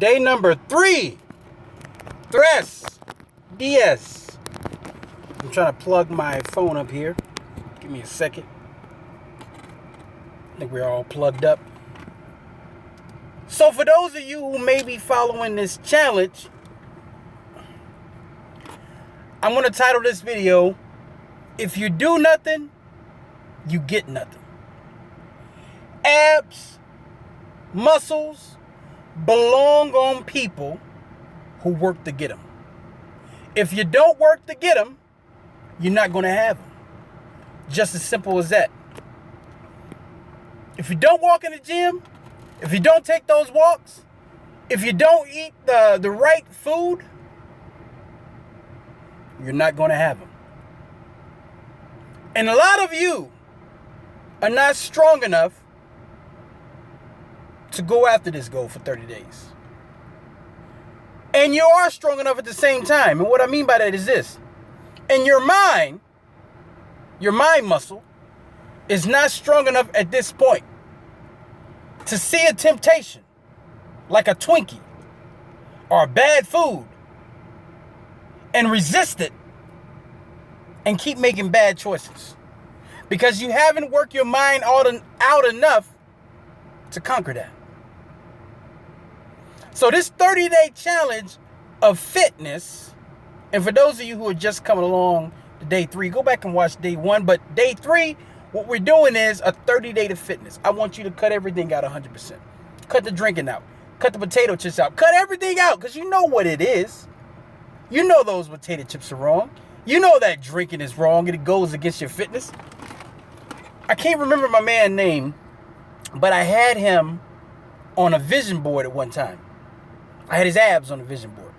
Day number 3. DS. I'm trying to plug my phone up here. Give me a second. I think we're all plugged up. So for those of you who may be following this challenge, I'm going to title this video, If You Do Nothing, You Get Nothing. Abs, muscles belong on people who work to get them. If you don't work to get them, you're not going to have them. Just as simple as that. If you don't walk in the gym, if you don't take those walks, if you don't eat the right food, you're not going to have them. And a lot of you are not strong enough to go after this goal for 30 days. And you are strong enough at the same time. And what I mean by that is this. In your mind muscle is not strong enough at this point to see a temptation like a Twinkie or bad food and resist it and keep making bad choices because you haven't worked your mind out enough to conquer that. So this 30-day challenge of fitness, and for those of you who are just coming along to day 3, go back and watch day 1. But day 3, what we're doing is a 30-day to fitness. I want you to cut everything out 100%. Cut the drinking out. Cut the potato chips out. Cut everything out because you know what it is. You know those potato chips are wrong. You know that drinking is wrong and it goes against your fitness. I can't remember my man's name, but I had him on a vision board at one time. I had his abs on the vision board.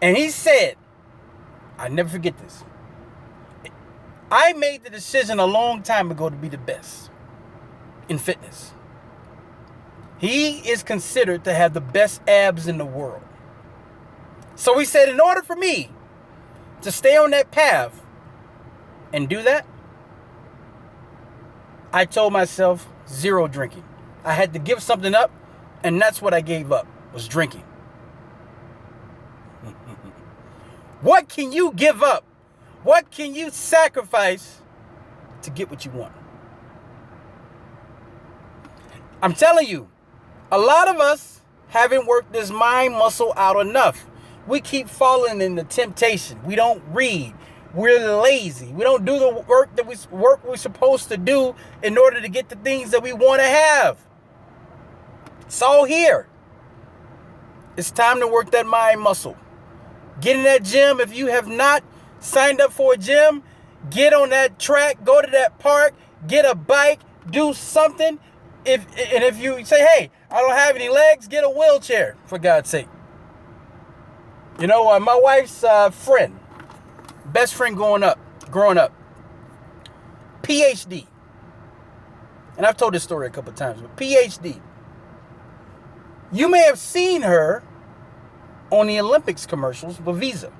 And he said, I never forget this. I made the decision a long time ago to be the best in fitness. He is considered to have the best abs in the world. So he said, in order for me to stay on that path and do that, I told myself 0 drinking. I had to give something up, and that's what I gave up, was drinking. What can you give up? What can you sacrifice to get what you want? I'm telling you, a lot of us haven't worked this mind muscle out enough. We keep falling into temptation. We don't read. We're lazy. We don't do the work we're supposed to do in order to get the things that we want to have. It's all here. It's time to work that mind muscle. Get in that gym. If you have not signed up for a gym, get on that track, go to that park, get a bike, do something. If you say, hey, I don't have any legs, get a wheelchair, for God's sake. You know, my wife's friend, best friend growing up, PhD. And I've told this story a couple of times, but PhD. You may have seen her on the Olympics commercials with Visa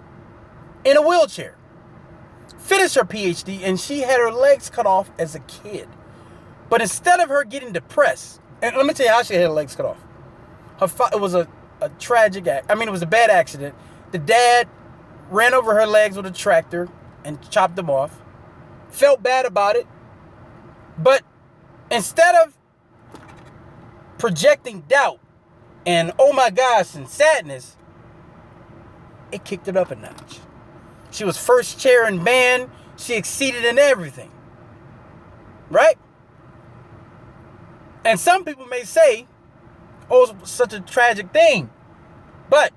in a wheelchair. Finished her PhD, and she had her legs cut off as a kid. But instead of her getting depressed, and let me tell you how she had her legs cut off. It was a tragic act. I mean, it was a bad accident. The dad ran over her legs with a tractor and chopped them off. Felt bad about it. But instead of projecting doubt and oh my gosh and sadness, it kicked it up a notch. She was first chair in band. She exceeded in everything. Right? And some people may say, oh, it's such a tragic thing. But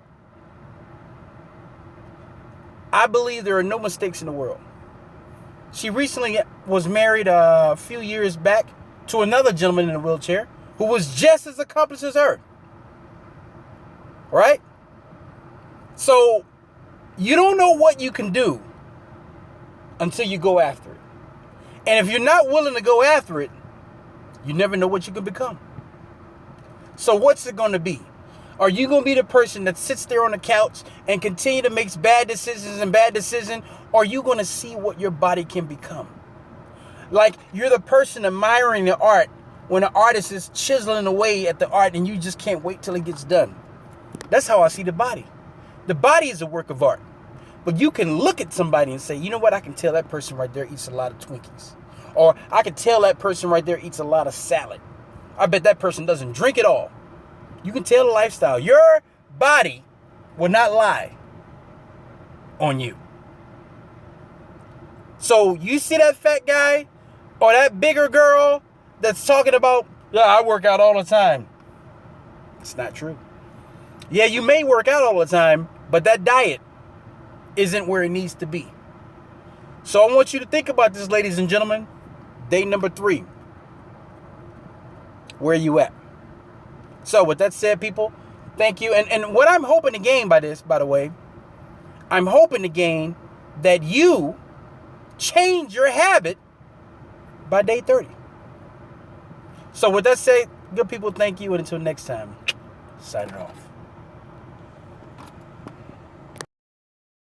I believe there are no mistakes in the world. She recently was married a few years back to another gentleman in a wheelchair who was just as accomplished as her. Right? So you don't know what you can do until you go after it. And if you're not willing to go after it, you never know what you can become. So what's it going to be? Are you going to be the person that sits there on the couch and continue to make bad decisions? Or are you going to see what your body can become? Like you're the person admiring the art when the artist is chiseling away at the art and you just can't wait till it gets done. That's how I see the body. The body is a work of art. But you can look at somebody and say, you know what, I can tell that person right there eats a lot of Twinkies. Or I can tell that person right there eats a lot of salad. I bet that person doesn't drink at all. You can tell the lifestyle. Your body will not lie on you. So you see that fat guy or that bigger girl that's talking about, yeah, I work out all the time. It's not true. Yeah, you may work out all the time, but that diet isn't where it needs to be. So I want you to think about this, ladies and gentlemen. Day number 3. Where are you at? So with that said, people, thank you. And what I'm hoping to gain by this, by the way, I'm hoping to gain that you change your habit by day 30. So with that said, good people, thank you. And until next time, signing off.